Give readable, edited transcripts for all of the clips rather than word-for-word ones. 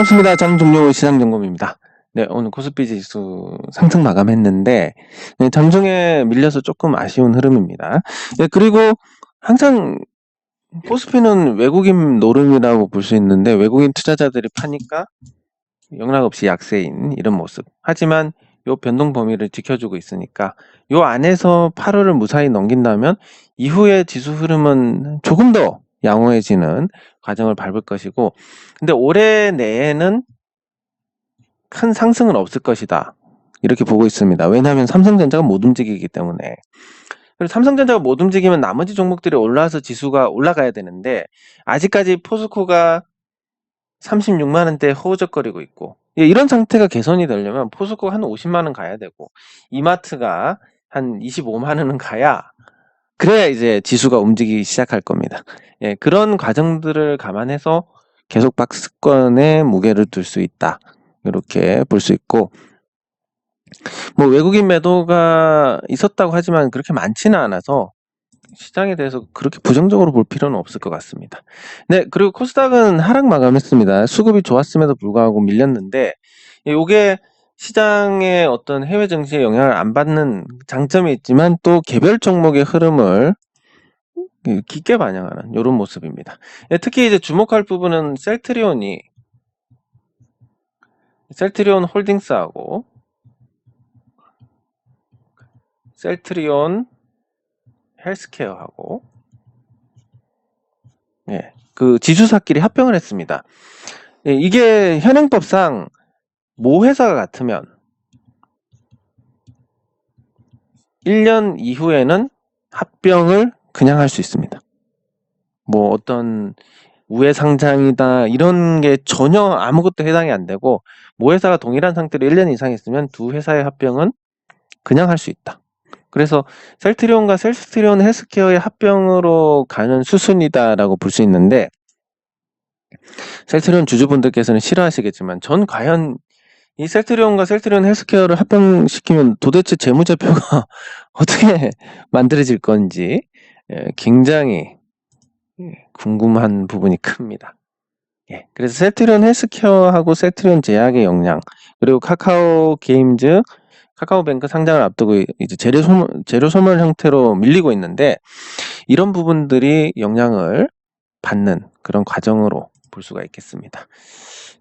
반갑습니다. 장종료 시장점검입니다. 네, 오늘 코스피 지수 상승 마감했는데, 네, 장중에 밀려서 조금 아쉬운 흐름입니다. 네, 그리고 항상 코스피는 외국인 노름이라고 볼 수 있는데, 외국인 투자자들이 파니까 영락없이 약세인 이런 모습. 하지만 요 변동 범위를 지켜주고 있으니까, 요 안에서 8월을 무사히 넘긴다면, 이후의 지수 흐름은 조금 더 양호해지는 과정을 밟을 것이고, 근데 올해 내에는 큰 상승은 없을 것이다. 이렇게 보고 있습니다. 왜냐하면 삼성전자가 못 움직이기 때문에. 그리고 삼성전자가 못 움직이면 나머지 종목들이 올라와서 지수가 올라가야 되는데, 아직까지 포스코가 36만원대 허우적거리고 있고, 이런 상태가 개선이 되려면 포스코가 한 50만원 가야 되고, 이마트가 한 25만원은 가야, 그래야 이제 지수가 움직이기 시작할 겁니다. 예, 그런 과정들을 감안해서 계속 박스권에 무게를 둘 수 있다. 이렇게 볼 수 있고, 뭐 외국인 매도가 있었다고 하지만 그렇게 많지는 않아서 시장에 대해서 그렇게 부정적으로 볼 필요는 없을 것 같습니다. 네, 그리고 코스닥은 하락 마감했습니다. 수급이 좋았음에도 불구하고 밀렸는데, 이게 시장의 어떤 해외 증시에 영향을 안 받는 장점이 있지만 또 개별 종목의 흐름을 깊게 반영하는 이런 모습입니다. 특히 이제 주목할 부분은 셀트리온 홀딩스하고 셀트리온 헬스케어하고 그 지주사끼리 합병을 했습니다. 이게 현행법상 모 회사가 같으면 1년 이후에는 합병을 그냥 할 수 있습니다. 뭐 어떤 우회 상장이다 이런 게 전혀 아무것도 해당이 안 되고, 모 회사가 동일한 상태로 1년 이상 있으면 두 회사의 합병은 그냥 할 수 있다. 그래서 셀트리온과 셀트리온 헬스케어의 합병으로 가는 수순이다라고 볼 수 있는데, 셀트리온 주주분들께서는 싫어하시겠지만 전 과연 이 셀트리온과 셀트리온 헬스케어를 합병시키면 도대체 재무제표가 어떻게 만들어질 건지 굉장히 궁금한 부분이 큽니다. 그래서 셀트리온 헬스케어하고 셀트리온 제약의 역량, 그리고 카카오 게임즈, 카카오뱅크 상장을 앞두고 이제 재료 소멸 형태로 밀리고 있는데, 이런 부분들이 영향을 받는 그런 과정으로 볼 수가 있겠습니다.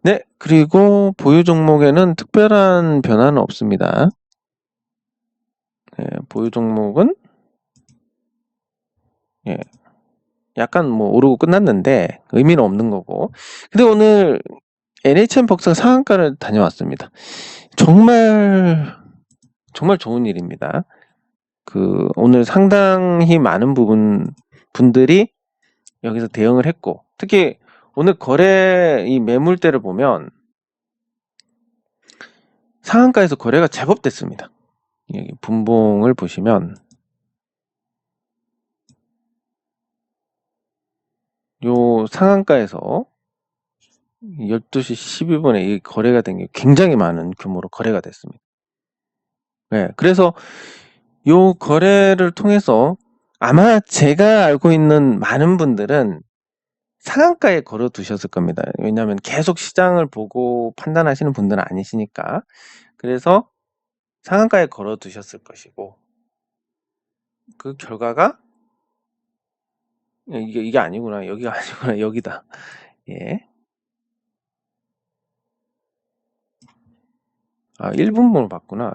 네, 그리고 보유 종목에는 특별한 변화는 없습니다. 보유 종목은 약간 뭐 오르고 끝났는데 의미는 없는 거고. 근데 오늘 NHN 벅스가 상한가를 다녀왔습니다. 정말 좋은 일입니다. 오늘 상당히 많은 분들이 여기서 대응을 했고, 특히 오늘 거래 이 매물대를 보면 상한가에서 거래가 제법 됐습니다. 여기 분봉을 보시면 요 상한가에서 12시 12분에 이 거래가 된 게 굉장히 많은 규모로 거래가 됐습니다. 그래서 요 거래를 통해서 아마 제가 알고 있는 많은 분들은 상한가에 걸어 두셨을 겁니다. 왜냐하면 계속 시장을 보고 판단하시는 분들은 아니시니까. 그래서 상한가에 걸어 두셨을 것이고, 그 결과가 이게 아니구나, 여기가 아니구나, 여기다. 1분봉을 봤구나.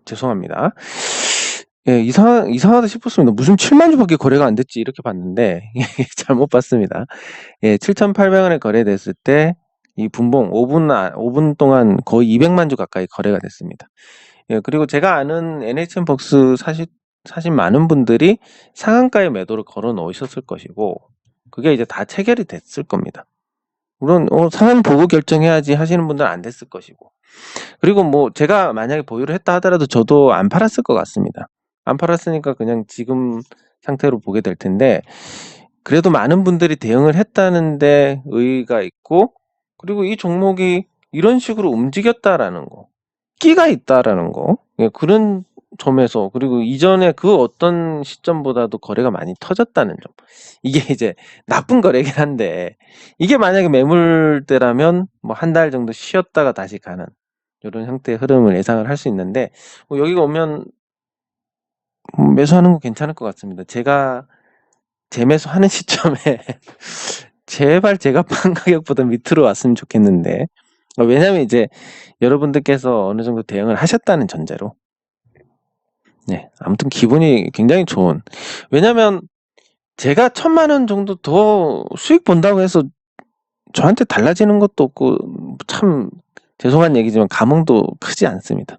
죄송합니다. 이상하다 싶었습니다. 무슨 7만 주밖에 거래가 안 됐지 이렇게 봤는데 잘못 봤습니다. 7,800원에 거래됐을 때 이 분봉 5분 동안 거의 200만 주 가까이 거래가 됐습니다. 그리고 제가 아는 NHN 벅스 사신 많은 분들이 상한가에 매도를 걸어 놓으셨을 것이고, 그게 이제 다 체결이 됐을 겁니다. 물론 상한 보고 결정해야지 하시는 분들은 안 됐을 것이고, 그리고 뭐 제가 만약에 보유를 했다 하더라도 저도 안 팔았을 것 같습니다. 안 팔았으니까 그냥 지금 상태로 보게 될 텐데, 그래도 많은 분들이 대응을 했다는데 의의가 있고, 그리고 이 종목이 이런 식으로 움직였다라는 거, 끼가 있다라는 거, 그런 점에서, 그리고 이전에 그 어떤 시점보다도 거래가 많이 터졌다는 점. 이게 이제 나쁜 거래긴 한데, 이게 만약에 매물대라면 뭐 한 달 정도 쉬었다가 다시 가는 이런 형태의 흐름을 예상을 할 수 있는데, 여기가 오면 매수하는 거 괜찮을 것 같습니다. 제가 재매수하는 시점에 제발 제가 판 가격보다 밑으로 왔으면 좋겠는데, 왜냐면 이제 여러분들께서 어느 정도 대응을 하셨다는 전제로. 네, 아무튼 기분이 굉장히 좋은. 왜냐면 제가 1,000,000원 정도 더 수익 본다고 해서 저한테 달라지는 것도 없고, 참 죄송한 얘기지만 감흥도 크지 않습니다.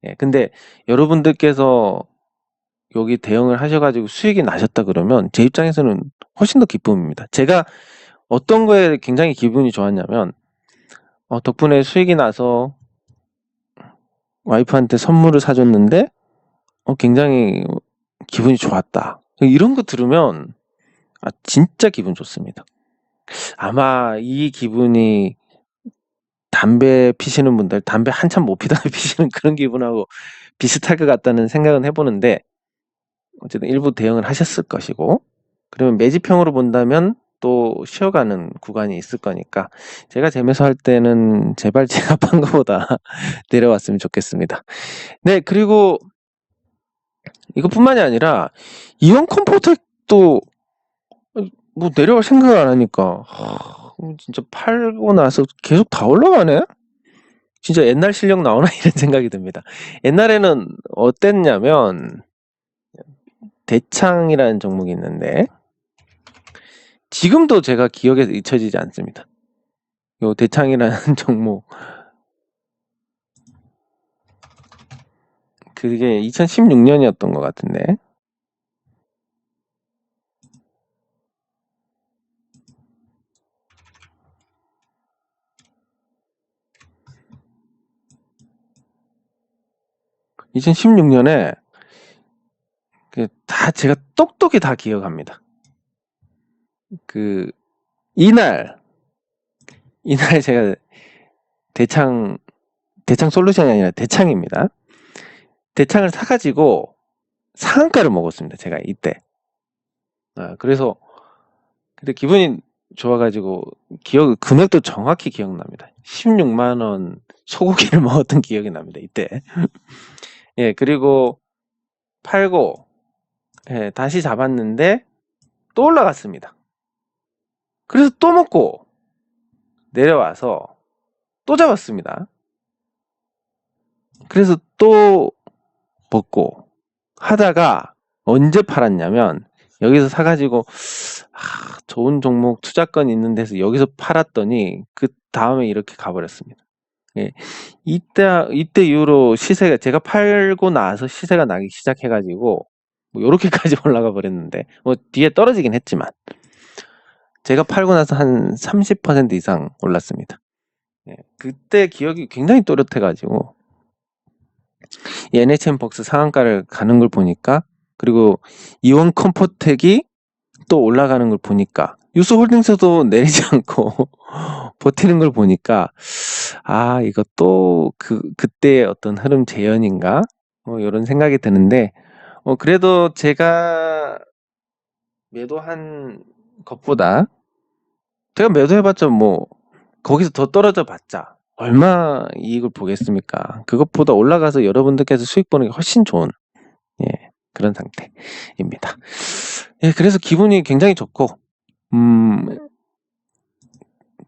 예, 근데 여러분들께서 여기 대응을 하셔가지고 수익이 나셨다 그러면 제 입장에서는 훨씬 더 기쁨입니다. 제가 어떤 거에 굉장히 기분이 좋았냐면, 덕분에 수익이 나서 와이프한테 선물을 사줬는데 굉장히 기분이 좋았다. 이런 거 들으면 진짜 기분 좋습니다. 아마 이 기분이 담배 피시는 분들, 담배 한참 못 피다가 피시는 그런 기분하고 비슷할 것 같다는 생각은 해보는데, 어쨌든 일부 대응을 하셨을 것이고, 그러면 매집형으로 본다면 또 쉬어가는 구간이 있을 거니까, 제가 재매수할 때는 제발 제가 판 거보다 내려왔으면 좋겠습니다. 네, 그리고 이것뿐만이 아니라 이온 컴포텍도 뭐 내려갈 생각을 안 하니까 진짜 팔고 나서 계속 다 올라가네? 진짜 옛날 실력 나오나 이런 생각이 듭니다. 옛날에는 어땠냐면 대창이라는 종목이 있는데, 지금도 제가 기억에서 잊혀지지 않습니다. 요 대창이라는 종목, 그게 2016년이었던 것 같은데, (2016년에) 다 제가 똑똑히 다 기억합니다. 이날 제가 대창 솔루션이 아니라 대창입니다. 대창을 사가지고 상한가를 먹었습니다. 제가 이때. 그래서 근데 기분이 좋아가지고 금액도 정확히 기억납니다. 16만 원 소고기를 먹었던 기억이 납니다. 이때. 예, 그리고 팔고, 예, 다시 잡았는데 또 올라갔습니다. 그래서 또 먹고 내려와서 또 잡았습니다. 그래서 또 먹고 하다가 언제 팔았냐면, 여기서 사가지고 좋은 종목 투자권 있는 데서 여기서 팔았더니 그 다음에 이렇게 가버렸습니다. 예, 이때 이후로 시세가, 제가 팔고 나서 시세가 나기 시작해가지고 뭐 요렇게까지 올라가 버렸는데, 뭐 뒤에 떨어지긴 했지만 제가 팔고 나서 한 30% 이상 올랐습니다. 예, 그때 기억이 굉장히 또렷해가지고 이 NHN벅스 상한가를 가는 걸 보니까, 그리고 이온 컴포텍이 또 올라가는 걸 보니까, 유스홀딩스도 내리지 않고 버티는 걸 보니까, 이것도 그때의 어떤 흐름 재현인가? 이런 생각이 드는데, 그래도 제가 매도한 것보다, 제가 매도해봤자 뭐 거기서 더 떨어져 봤자 얼마 이익을 보겠습니까? 그것보다 올라가서 여러분들께서 수익 보는 게 훨씬 좋은, 예, 그런 상태입니다. 예, 그래서 기분이 굉장히 좋고,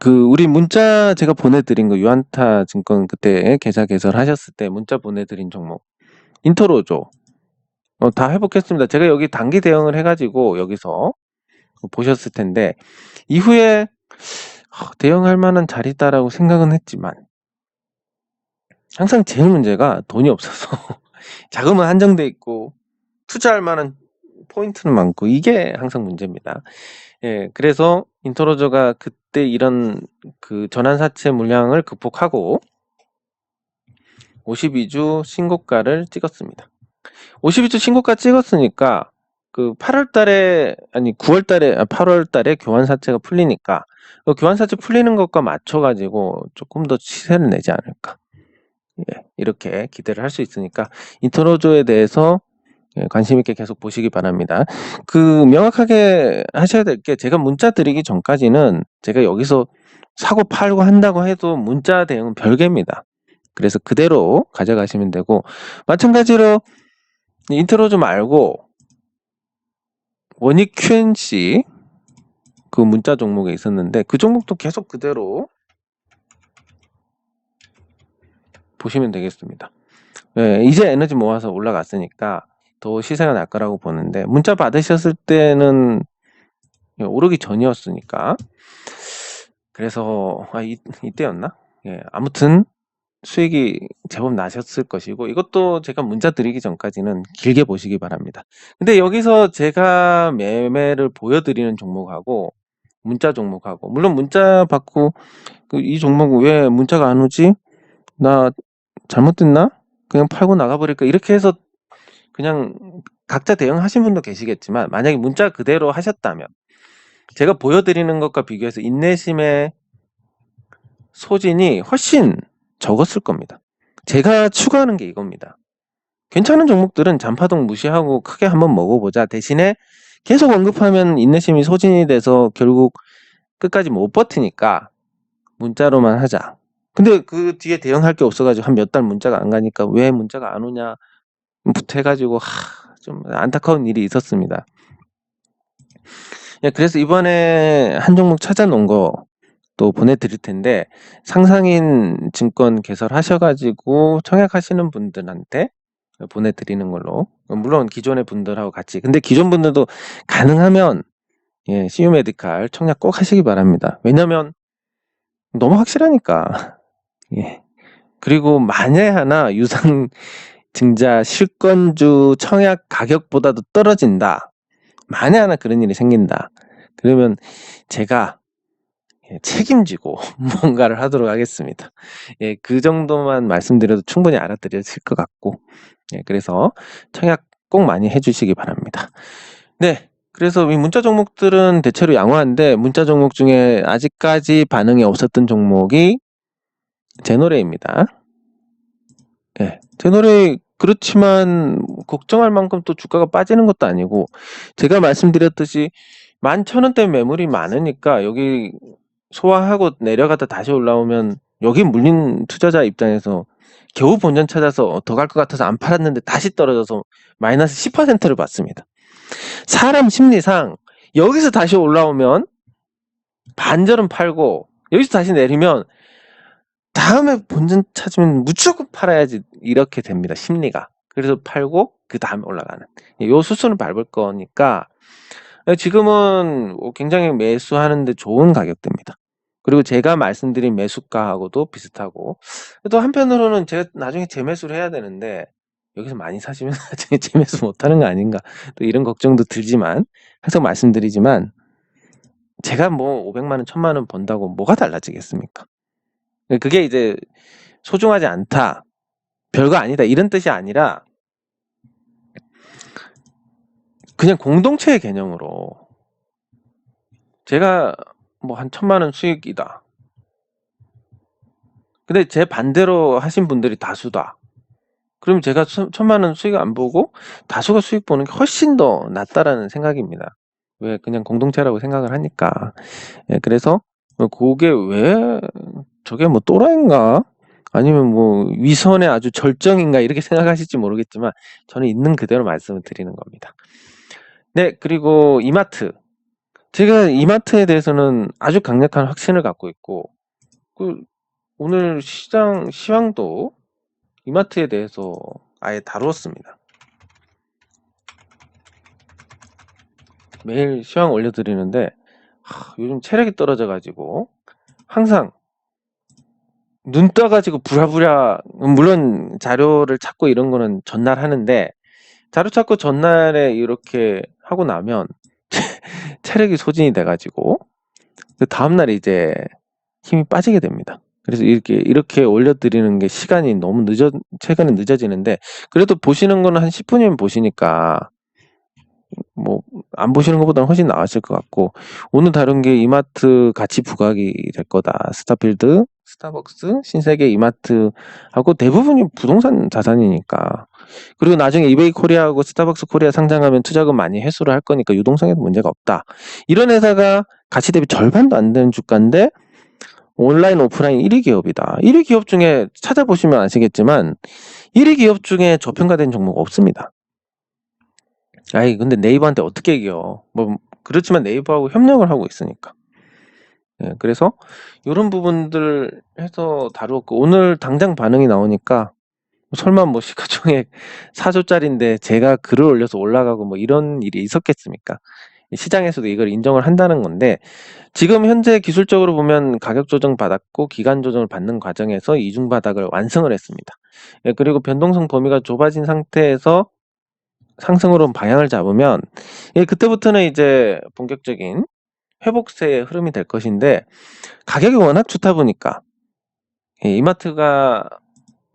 우리 문자 제가 보내드린 거, 유안타 증권 그때 계좌 개설하셨을 때 문자 보내드린 종목, 인터로조, 다 회복했습니다. 제가 여기 단기 대응을 해가지고 여기서 보셨을 텐데, 이후에 대응할 만한 자리다라고 생각은 했지만, 항상 제일 문제가 돈이 없어서 자금은 한정돼 있고 투자할 만한 포인트는 많고, 이게 항상 문제입니다. 예, 그래서 인터로저가 그때 이런 전환사채 물량을 극복하고 52주 신고가를 찍었습니다. 52주 신고가 찍었으니까 8월달에 교환사채가 풀리니까 교환사채 풀리는 것과 맞춰가지고 조금 더 시세를 내지 않을까. 예, 이렇게 기대를 할 수 있으니까 인트로조에 대해서 관심 있게 계속 보시기 바랍니다. 명확하게 하셔야 될 게, 제가 문자 드리기 전까지는 제가 여기서 사고 팔고 한다고 해도 문자 대응은 별개입니다. 그래서 그대로 가져가시면 되고, 마찬가지로 인트로조 말고 원익 QNC 그 문자 종목에 있었는데, 그 종목도 계속 그대로 보시면 되겠습니다. 이제 에너지 모아서 올라갔으니까 더 시세가 날 거라고 보는데, 문자 받으셨을 때는 오르기 전이었으니까, 그래서 이때였나? 아무튼 수익이 제법 나셨을 것이고, 이것도 제가 문자 드리기 전까지는 길게 보시기 바랍니다. 근데 여기서 제가 매매를 보여드리는 종목하고 문자 종목하고, 물론 문자 받고 이 종목 왜 문자가 안 오지? 나 잘못됐나? 그냥 팔고 나가버릴까? 이렇게 해서 그냥 각자 대응하신 분도 계시겠지만, 만약에 문자 그대로 하셨다면 제가 보여드리는 것과 비교해서 인내심의 소진이 훨씬 적었을 겁니다. 제가 추구하는 게 이겁니다. 괜찮은 종목들은 잔파동 무시하고 크게 한번 먹어보자. 대신에 계속 언급하면 인내심이 소진이 돼서 결국 끝까지 못 버티니까 문자로만 하자. 근데 그 뒤에 대응할 게 없어가지고 한 몇 달 문자가 안 가니까 왜 문자가 안 오냐 부터 해가지고 좀 안타까운 일이 있었습니다. 그래서 이번에 한 종목 찾아놓은 거 또 보내드릴 텐데, 상상인 증권 개설하셔가지고 청약하시는 분들한테 보내드리는 걸로, 물론 기존의 분들하고 같이. 근데 기존 분들도 가능하면 CU 메디칼 청약 꼭 하시기 바랍니다. 왜냐면 너무 확실하니까. 그리고 만에 하나 유상증자 실권주 청약 가격보다도 떨어진다, 만에 하나 그런 일이 생긴다, 그러면 제가 책임지고 뭔가를 하도록 하겠습니다. 그 정도만 말씀드려도 충분히 알아들으실 것 같고, 그래서 청약 꼭 많이 해주시기 바랍니다. 그래서 이 문자 종목들은 대체로 양호한데, 문자 종목 중에 아직까지 반응이 없었던 종목이 제노레입니다. 제노레 그렇지만 걱정할 만큼 또 주가가 빠지는 것도 아니고, 제가 말씀드렸듯이 11,000원대 매물이 많으니까 여기 소화하고 내려가다 다시 올라오면, 여기 물린 투자자 입장에서 겨우 본전 찾아서 더 갈 것 같아서 안 팔았는데 다시 떨어져서 마이너스 10%를 받습니다. 사람 심리상 여기서 다시 올라오면 반절은 팔고, 여기서 다시 내리면 다음에 본전 찾으면 무조건 팔아야지, 이렇게 됩니다, 심리가. 그래서 팔고 그 다음에 올라가는 요 수순을 밟을 거니까 지금은 굉장히 매수하는데 좋은 가격대입니다. 그리고 제가 말씀드린 매수가하고도 비슷하고, 또 한편으로는 제가 나중에 재매수를 해야 되는데 여기서 많이 사시면 나중에 재매수 못하는 거 아닌가, 또 이런 걱정도 들지만, 항상 말씀드리지만 제가 뭐 500만 원, 1000만 원 번다고 뭐가 달라지겠습니까? 그게 이제 소중하지 않다, 별거 아니다, 이런 뜻이 아니라 그냥 공동체의 개념으로, 제가 뭐 한 1000만 원 수익이다, 근데 제 반대로 하신 분들이 다수다, 그럼 제가 1000만 원 수익 안 보고 다수가 수익 보는 게 훨씬 더 낫다라는 생각입니다. 왜? 그냥 공동체라고 생각을 하니까. 그래서 그게 왜 저게 뭐 또라이인가, 아니면 뭐 위선의 아주 절정인가, 이렇게 생각하실지 모르겠지만 저는 있는 그대로 말씀을 드리는 겁니다. 그리고 이마트, 제가 이마트에 대해서는 아주 강력한 확신을 갖고 있고, 오늘 시황도 이마트에 대해서 아예 다루었습니다. 매일 시황 올려드리는데 요즘 체력이 떨어져가지고 항상 눈 떠가지고 부랴부랴, 물론 자료를 찾고 이런 거는 전날 하는데, 자료 찾고 전날에 이렇게 하고 나면 체력이 소진이 돼가지고 그 다음날에 이제 힘이 빠지게 됩니다. 그래서 이렇게 올려드리는 게 시간이 너무 최근에 늦어지는데, 그래도 보시는 거는 한 10분이면 보시니까 뭐 안 보시는 것보다는 훨씬 나았을 것 같고, 오늘 다룬 게 이마트 가치 부각이 될 거다. 스타필드, 스타벅스, 신세계, 이마트하고 대부분이 부동산 자산이니까. 그리고 나중에 이베이 코리아하고 스타벅스 코리아 상장하면 투자금 많이 회수를 할 거니까 유동성에도 문제가 없다. 이런 회사가 가치 대비 절반도 안 되는 주가인데 온라인 오프라인 1위 기업이다. 1위 기업 중에 찾아보시면 아시겠지만 1위 기업 중에 저평가된 종목 없습니다. 아이 근데 네이버한테 어떻게 이겨? 뭐 그렇지만 네이버하고 협력을 하고 있으니까. 예, 그래서 이런 부분들 해서 다루었고, 오늘 당장 반응이 나오니까 설마 뭐 시가총액 4조짜리인데 제가 글을 올려서 올라가고 뭐 이런 일이 있었겠습니까? 시장에서도 이걸 인정을 한다는 건데, 지금 현재 기술적으로 보면 가격 조정 받았고 기간 조정을 받는 과정에서 이중 바닥을 완성을 했습니다. 예, 그리고 변동성 범위가 좁아진 상태에서 상승으로 방향을 잡으면, 예, 그때부터는 이제 본격적인 회복세의 흐름이 될 것인데, 가격이 워낙 좋다 보니까, 예, 이마트가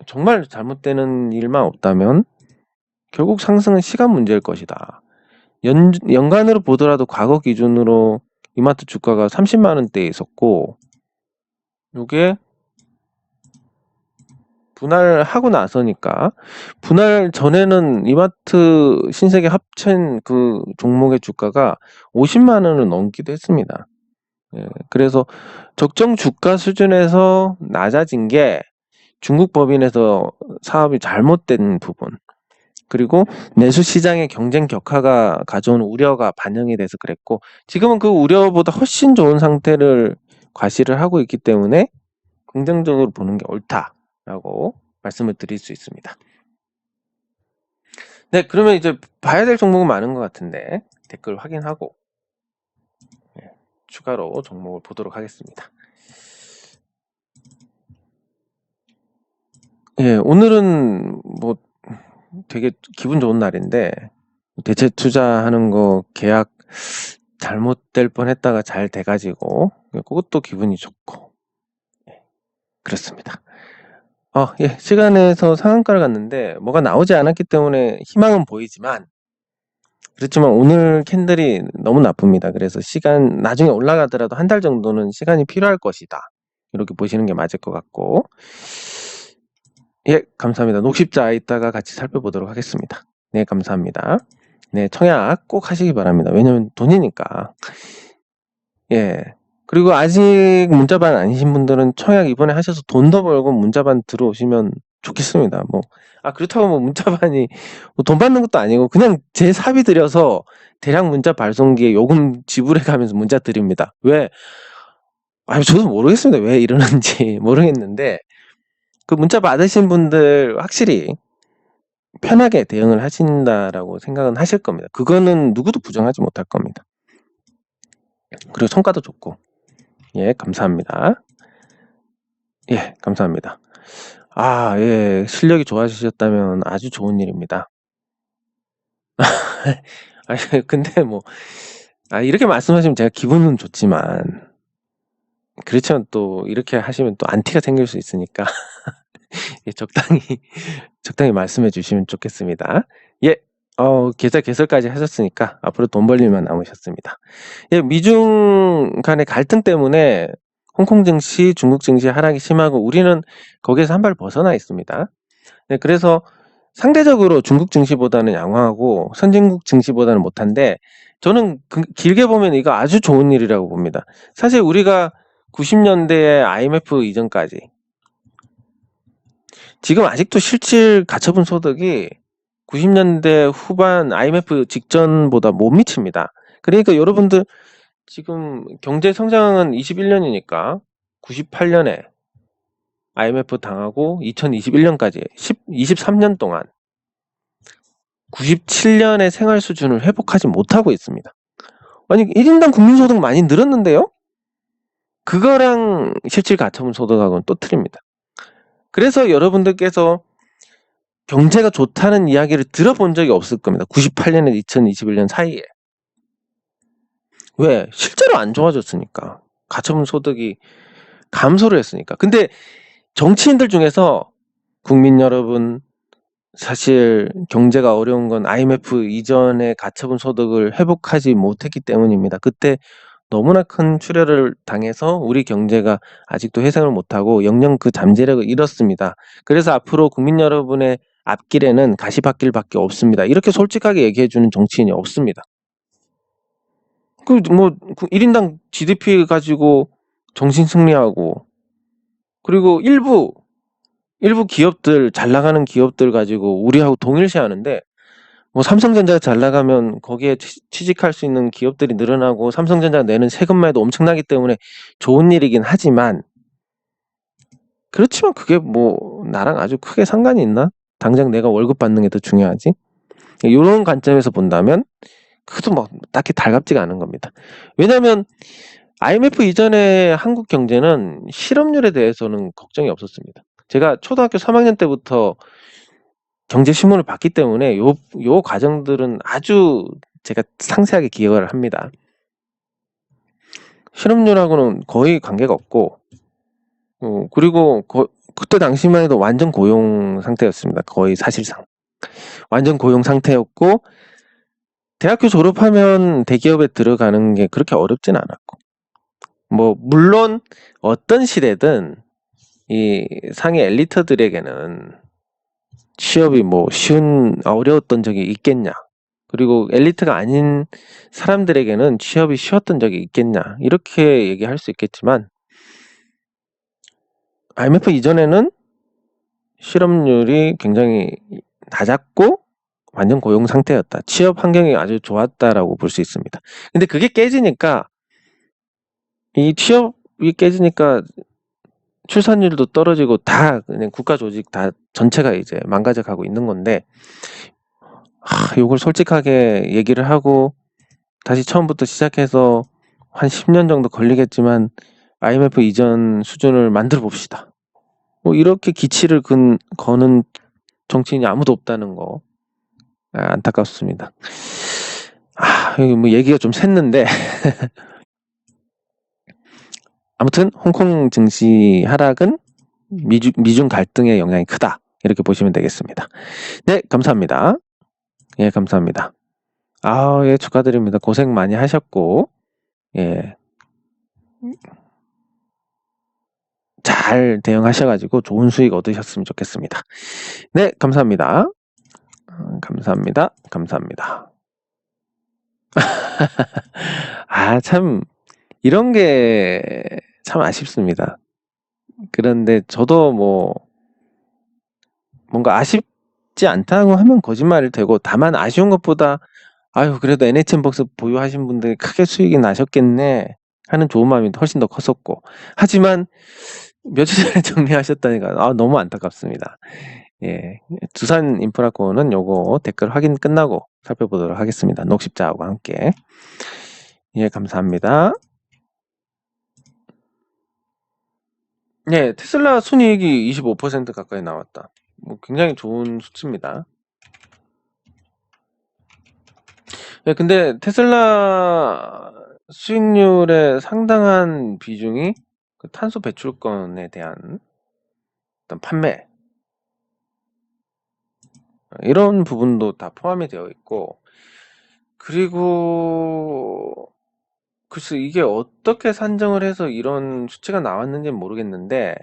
정말 잘못되는 일만 없다면 결국 상승은 시간 문제일 것이다. 연간으로 보더라도 과거 기준으로 이마트 주가가 30만 원대에 있었고, 요게 분할하고 나서니까, 분할 전에는 이마트 신세계 합친 그 종목의 주가가 50만 원을 넘기도 했습니다. 예, 그래서 적정 주가 수준에서 낮아진 게 중국 법인에서 사업이 잘못된 부분, 그리고 내수 시장의 경쟁 격화가 가져온 우려가 반영이 돼서 그랬고, 지금은 그 우려보다 훨씬 좋은 상태를 과시를 하고 있기 때문에 긍정적으로 보는 게 옳다라고 말씀을 드릴 수 있습니다. 네, 그러면 이제 봐야 될 종목은 많은 것 같은데 댓글 확인하고 추가로 종목을 보도록 하겠습니다. 예, 오늘은 뭐 되게 기분 좋은 날인데, 대체 투자하는 거 계약 잘못될 뻔했다가 잘 돼가지고 그것도 기분이 좋고, 예, 그렇습니다. 예, 시간에서 상한가를 갔는데 뭐가 나오지 않았기 때문에 희망은 보이지만, 그렇지만 오늘 캔들이 너무 나쁩니다. 그래서 시간 나중에 올라가더라도 한 달 정도는 시간이 필요할 것이다. 이렇게 보시는 게 맞을 것 같고, 예, 감사합니다. 녹십자 이따가 같이 살펴보도록 하겠습니다. 네, 감사합니다. 네, 청약 꼭 하시기 바랍니다. 왜냐면 돈이니까. 예. 그리고 아직 문자반 아니신 분들은 청약 이번에 하셔서 돈 더 벌고 문자반 들어오시면 좋겠습니다. 뭐, 그렇다고 뭐 문자반이 뭐 돈 받는 것도 아니고 그냥 제 사비 들여서 대량 문자 발송기에 요금 지불해 가면서 문자 드립니다. 왜? 저도 모르겠습니다. 왜 이러는지 모르겠는데, 그 문자 받으신 분들 확실히 편하게 대응을 하신다라고 생각은 하실 겁니다. 그거는 누구도 부정하지 못할 겁니다. 그리고 성과도 좋고. 예, 감사합니다. 예, 감사합니다. 예, 실력이 좋아지셨다면 아주 좋은 일입니다. 근데 뭐, 이렇게 말씀하시면 제가 기분은 좋지만, 그렇지만 또 이렇게 하시면 또 안티가 생길 수 있으니까, 예, 적당히 말씀해 주시면 좋겠습니다. 예, 계좌 개설까지 하셨으니까 앞으로 돈 벌 일만 남으셨습니다. 예, 미중 간의 갈등 때문에 홍콩 증시, 중국 증시 하락이 심하고 우리는 거기에서 한 발 벗어나 있습니다. 네, 그래서 상대적으로 중국 증시보다는 양호하고 선진국 증시보다는 못한데, 저는 길게 보면 이거 아주 좋은 일이라고 봅니다. 사실 우리가 90년대에 IMF 이전까지, 지금 아직도 실질 가처분 소득이 90년대 후반 IMF 직전보다 못 미칩니다. 그러니까 여러분들 지금 경제 성장은 21년이니까 98년에 IMF 당하고 2021년까지 23년 동안 97년의 생활 수준을 회복하지 못하고 있습니다. 아니, 1인당 국민소득 많이 늘었는데요? 그거랑 실질 가처분 소득하고는 또 틀립니다. 그래서 여러분들께서 경제가 좋다는 이야기를 들어본 적이 없을 겁니다. 98년에서 2021년 사이에. 왜? 실제로 안 좋아졌으니까. 가처분 소득이 감소를 했으니까. 근데 정치인들 중에서 국민 여러분, 사실 경제가 어려운 건 IMF 이전에 가처분 소득을 회복하지 못했기 때문입니다. 그때 너무나 큰 출혈을 당해서 우리 경제가 아직도 회생을 못하고 영영 그 잠재력을 잃었습니다. 그래서 앞으로 국민 여러분의 앞길에는 가시밭길밖에 없습니다. 이렇게 솔직하게 얘기해 주는 정치인이 없습니다. 그 1인당 GDP 가지고 정신 승리하고, 그리고 일부 기업들, 잘 나가는 기업들 가지고 우리하고 동일시하는데, 삼성전자가 잘 나가면 거기에 취직할 수 있는 기업들이 늘어나고 삼성전자가 내는 세금만 해도 엄청나기 때문에 좋은 일이긴 하지만, 그렇지만 그게 나랑 아주 크게 상관이 있나? 당장 내가 월급 받는 게 더 중요하지? 이런 관점에서 본다면 그것도 딱히 달갑지가 않은 겁니다. 왜냐하면 IMF 이전에 한국 경제는 실업률에 대해서는 걱정이 없었습니다. 제가 초등학교 3학년 때부터 경제신문을 봤기 때문에 요 과정들은 아주 제가 상세하게 기억을 합니다. 실업률하고는 거의 관계가 없고, 그리고 그때 당시만 해도 완전 고용 상태였습니다. 거의 사실상 완전 고용 상태였고, 대학교 졸업하면 대기업에 들어가는 게 그렇게 어렵진 않았고, 물론 어떤 시대든 이 상위 엘리트들에게는 취업이 어려웠던 적이 있겠냐, 그리고 엘리트가 아닌 사람들에게는 취업이 쉬웠던 적이 있겠냐, 이렇게 얘기할 수 있겠지만, IMF 이전에는 실업률이 굉장히 낮았고 완전 고용 상태였다. 취업 환경이 아주 좋았다라고 볼 수 있습니다. 근데 그게 깨지니까, 이 취업이 깨지니까 출산율도 떨어지고 다 그냥 국가 조직 다 전체가 이제 망가져 가고 있는 건데, 요걸 솔직하게 얘기를 하고 다시 처음부터 시작해서 한 10년 정도 걸리겠지만 IMF 이전 수준을 만들어 봅시다. 이렇게 기치를 거는 정치인이 아무도 없다는 거, 안타깝습니다. 얘기가 좀 샜는데 아무튼 홍콩 증시 하락은 미중 갈등의 영향이 크다, 이렇게 보시면 되겠습니다. 네, 감사합니다. 예, 감사합니다. 예, 축하드립니다. 고생 많이 하셨고, 예, 잘 대응하셔가지고 좋은 수익 얻으셨으면 좋겠습니다. 네, 감사합니다. 감사합니다. 참, 이런 게 참 아쉽습니다. 그런데 저도 뭔가 아쉽지 않다고 하면 거짓말이 되고, 다만 아쉬운 것보다 그래도 NHN벅스 보유하신 분들이 크게 수익이 나셨겠네 하는 좋은 마음이 훨씬 더 컸었고, 하지만 며칠 전에 정리하셨다니까 너무 안타깝습니다. 예, 두산 인프라코는 요거 댓글 확인 끝나고 살펴보도록 하겠습니다. 녹십자하고 함께. 예, 감사합니다. 예, 테슬라 순이익이 25% 가까이 나왔다. 굉장히 좋은 수치입니다. 예, 근데 테슬라 수익률의 상당한 비중이 그 탄소 배출권에 대한 어떤 판매, 이런 부분도 다 포함이 되어 있고, 그리고 글쎄 이게 어떻게 산정을 해서 이런 수치가 나왔는지는 모르겠는데,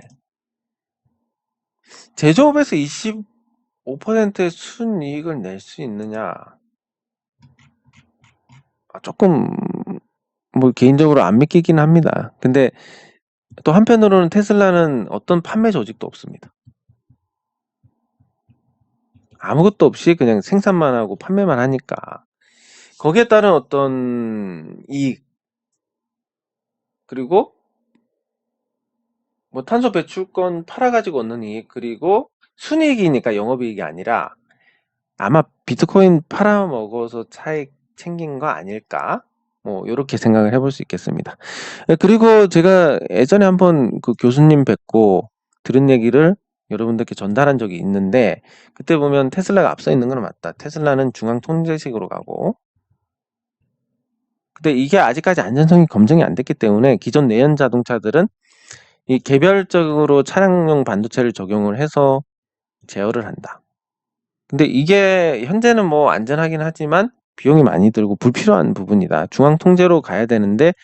제조업에서 25%의 순이익을 낼 수 있느냐, 조금 개인적으로 안 믿기긴 합니다. 근데 또 한편으로는 테슬라는 어떤 판매 조직도 없습니다. 아무것도 없이 그냥 생산만 하고 판매만 하니까 거기에 따른 어떤 이익, 그리고 탄소 배출권 팔아가지고 얻는 이익, 그리고 순이익이니까 영업이익이 아니라 아마 비트코인 팔아먹어서 차익 챙긴 거 아닐까, 요렇게 생각을 해볼 수 있겠습니다. 그리고 제가 예전에 한번 그 교수님 뵙고 들은 얘기를 여러분들께 전달한 적이 있는데, 그때 보면 테슬라가 앞서 있는 건 맞다. 테슬라는 중앙 통제식으로 가고, 근데 이게 아직까지 안전성이 검증이 안 됐기 때문에 기존 내연 자동차들은 이 개별적으로 차량용 반도체를 적용을 해서 제어를 한다. 근데 이게 현재는 뭐 안전하긴 하지만 비용이 많이 들고 불필요한 부분이다. 중앙 통제로 가야 되는데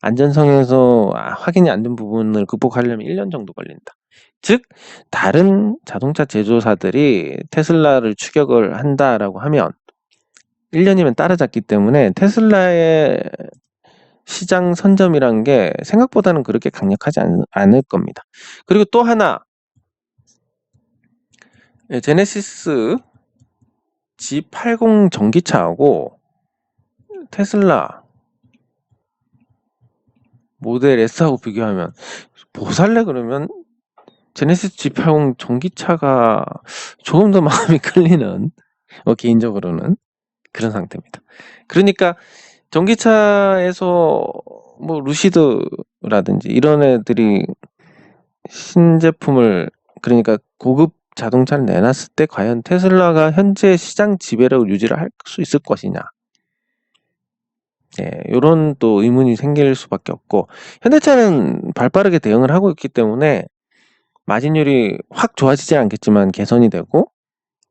안전성에서 확인이 안 된 부분을 극복하려면 1년 정도 걸린다. 즉 다른 자동차 제조사들이 테슬라를 추격을 한다라고 하면 1년이면 따라잡기 때문에 테슬라의 시장 선점이란 게 생각보다는 그렇게 강력하지 않을 겁니다. 그리고 또 하나, 제네시스 G80 전기차하고 테슬라 모델 S하고 비교하면 뭐 살래 그러면 제네시스 G80 전기차가 조금 더 마음이 끌리는, 개인적으로는 그런 상태입니다. 그러니까 전기차에서 뭐 루시드라든지 이런 애들이 신제품을, 그러니까 고급 자동차를 내놨을 때 과연 테슬라가 현재 시장 지배력을 유지를 할 수 있을 것이냐, 요런 또 의문이 생길 수밖에 없고, 현대차는 발빠르게 대응을 하고 있기 때문에 마진율이 확 좋아지지 않겠지만 개선이 되고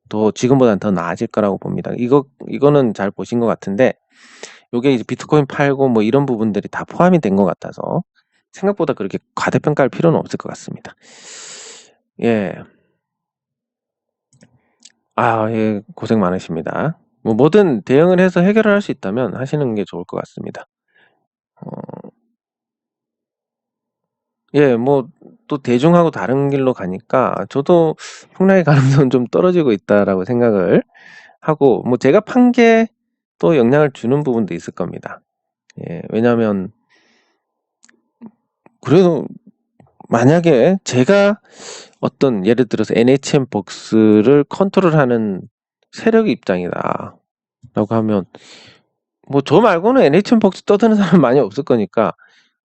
또 지금보다는 더 나아질 거라고 봅니다. 이거는 잘 보신 것 같은데, 요게 이제 비트코인 팔고 뭐 이런 부분들이 다 포함이 된 것 같아서 생각보다 그렇게 과대평가할 필요는 없을 것 같습니다. 예. 예, 고생 많으십니다. 뭐 뭐든 대응을 해서 해결을 할 수 있다면 하시는 게 좋을 것 같습니다. 예, 뭐 또 대중하고 다른 길로 가니까 저도 폭락의 가능성은 좀 떨어지고 있다라고 생각을 하고, 뭐 제가 판 게 또 영향을 주는 부분도 있을 겁니다. 예, 왜냐하면 그래도 만약에 제가 어떤 예를 들어서 NHN 복스를 컨트롤하는 세력의 입장이다 라고 하면, 뭐 저 말고는 NHN 복스 떠드는 사람 많이 없을 거니까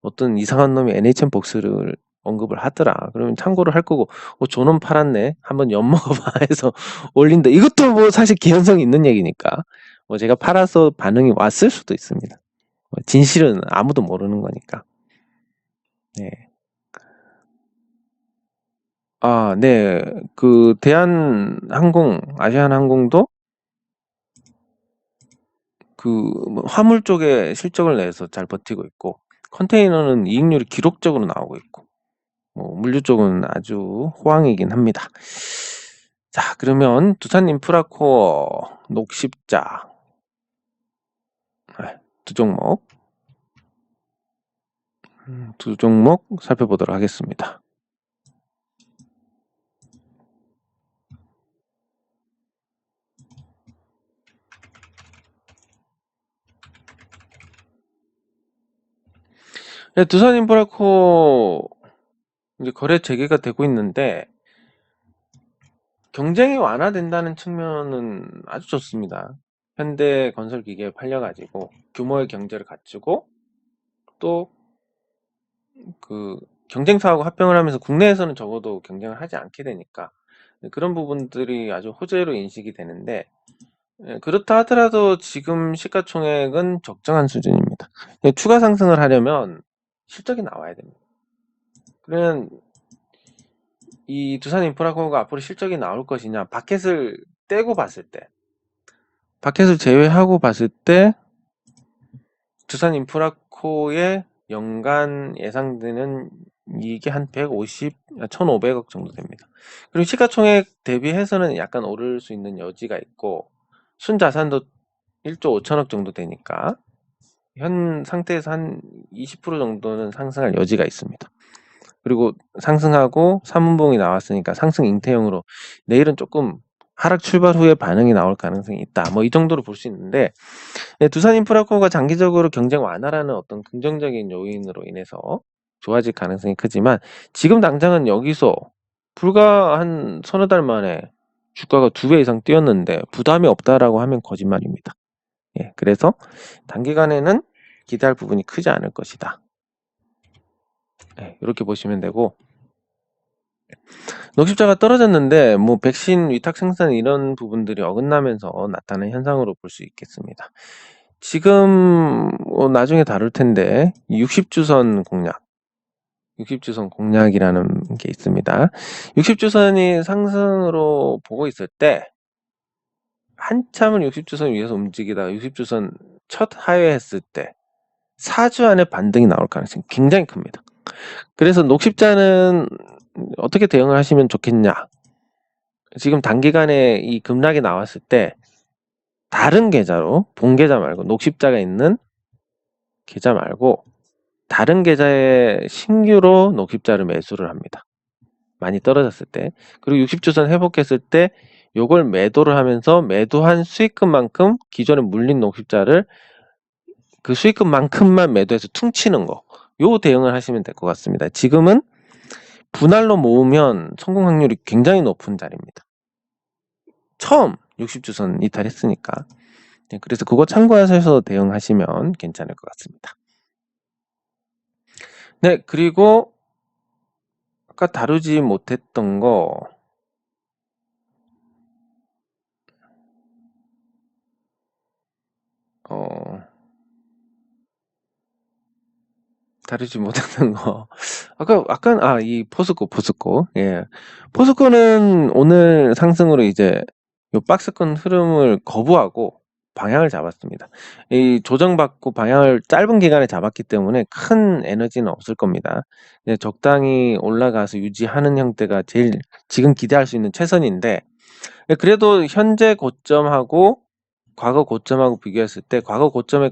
어떤 이상한 놈이 NHN 복스를 언급을 하더라 그러면 참고를 할 거고, 저놈 팔았네 한번 엿먹어봐 해서 올린다, 이것도 뭐 사실 개연성이 있는 얘기니까 뭐 제가 팔아서 반응이 왔을 수도 있습니다. 진실은 아무도 모르는 거니까. 네. 네. 그 대한항공, 아시아나항공도 뭐 화물 쪽에 실적을 내서 잘 버티고 있고, 컨테이너는 이익률이 기록적으로 나오고 있고, 뭐 물류 쪽은 아주 호황이긴 합니다. 자, 그러면 두산 인프라코어, 녹십자, 두 종목 살펴보도록 하겠습니다. 네, 두산 인프라코어 이제 거래 재개가 되고 있는데 경쟁이 완화된다는 측면은 아주 좋습니다. 현대 건설 기계에 팔려가지고 규모의 경제를 갖추고 또 그 경쟁사하고 합병을 하면서 국내에서는 적어도 경쟁을 하지 않게 되니까 그런 부분들이 아주 호재로 인식이 되는데, 그렇다 하더라도 지금 시가총액은 적정한 수준입니다. 추가 상승을 하려면 실적이 나와야 됩니다. 그러면 이 두산 인프라코어가 앞으로 실적이 나올 것이냐, 바켓을 떼고 봤을 때, 바켓을 제외하고 봤을 때 두산 인프라코의 연간 예상되는 이익이 한 1,500억 정도 됩니다. 그리고 시가총액 대비해서는 약간 오를 수 있는 여지가 있고, 순자산도 1조 5천억 정도 되니까 현 상태에서 한 20% 정도는 상승할 여지가 있습니다. 그리고 상승하고 3분봉이 나왔으니까 상승 잉태형으로 내일은 조금 하락 출발 후에 반응이 나올 가능성이 있다, 뭐 이 정도로 볼 수 있는데, 두산 인프라코어가 장기적으로 경쟁 완화라는 어떤 긍정적인 요인으로 인해서 좋아질 가능성이 크지만, 지금 당장은 여기서 불과 한 서너 달 만에 주가가 2배 이상 뛰었는데 부담이 없다라고 하면 거짓말입니다. 그래서 단기간에는 기대할 부분이 크지 않을 것이다. 이렇게 보시면 되고, 녹십자가 떨어졌는데 뭐 백신 위탁 생산 이런 부분들이 어긋나면서 나타나는 현상으로 볼 수 있겠습니다. 지금 나중에 다룰 텐데 60주선 공략, 60주선 공략이라는 게 있습니다. 60주선이 상승으로 보고 있을 때 한참을 60주선 위에서 움직이다가 60주선 첫 하회했을 때 4주 안에 반등이 나올 가능성이 굉장히 큽니다. 그래서 녹십자는 어떻게 대응을 하시면 좋겠냐? 지금 단기간에 이 급락이 나왔을 때 다른 계좌로, 본 계좌 말고 녹십자가 있는 계좌 말고 다른 계좌에 신규로 녹십자를 매수를 합니다. 많이 떨어졌을 때. 그리고 60주선 회복했을 때 요걸 매도를 하면서 매도한 수익금만큼 기존에 물린 녹십자를 그 수익금만큼만 매도해서 퉁치는 거. 요 대응을 하시면 될 것 같습니다. 지금은 분할로 모으면 성공 확률이 굉장히 높은 자리입니다. 처음 60주선 이탈했으니까. 네, 그래서 그거 참고하셔서 대응하시면 괜찮을 것 같습니다. 네, 그리고 아까 다루지 못했던 거 다루지 못했던 거 아까 이 포스코 예, 포스코는 오늘 상승으로 이제 요 박스권 흐름을 거부하고 방향을 잡았습니다. 이 조정받고 방향을 짧은 기간에 잡았기 때문에 큰 에너지는 없을 겁니다. 네, 적당히 올라가서 유지하는 형태가 제일 지금 기대할 수 있는 최선인데, 그래도 현재 고점하고 과거 고점하고 비교했을 때 과거 고점의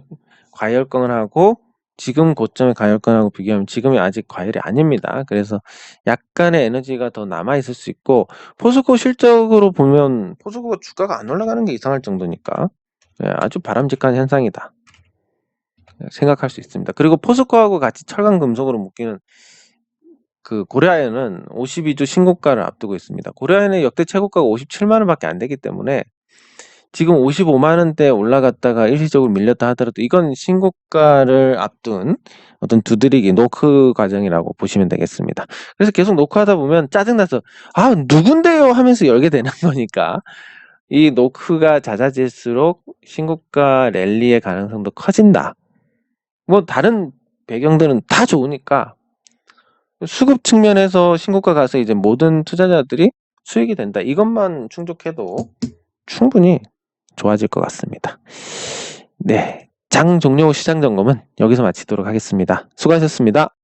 과열권을 하고 지금 고점의 과열권하고 비교하면 지금이 아직 과열이 아닙니다. 그래서 약간의 에너지가 더 남아있을 수 있고, 포스코 실적으로 보면 포스코가 주가가 안 올라가는 게 이상할 정도니까 아주 바람직한 현상이다 생각할 수 있습니다. 그리고 포스코하고 같이 철강 금속으로 묶이는 그 고려아연은 52주 신고가를 앞두고 있습니다. 고려아연의 역대 최고가가 57만원밖에 안 되기 때문에 지금 55만원대 올라갔다가 일시적으로 밀렸다 하더라도 이건 신고가를 앞둔 어떤 두드리기 노크 과정이라고 보시면 되겠습니다. 그래서 계속 노크하다 보면 짜증나서 누군데요 하면서 열게 되는 거니까 이 노크가 잦아질수록 신고가 랠리의 가능성도 커진다. 뭐 다른 배경들은 다 좋으니까 수급 측면에서 신고가 가서 이제 모든 투자자들이 수익이 된다. 이것만 충족해도 충분히 좋아질 것 같습니다. 네, 장 종료 후 시장 점검은 여기서 마치도록 하겠습니다. 수고하셨습니다.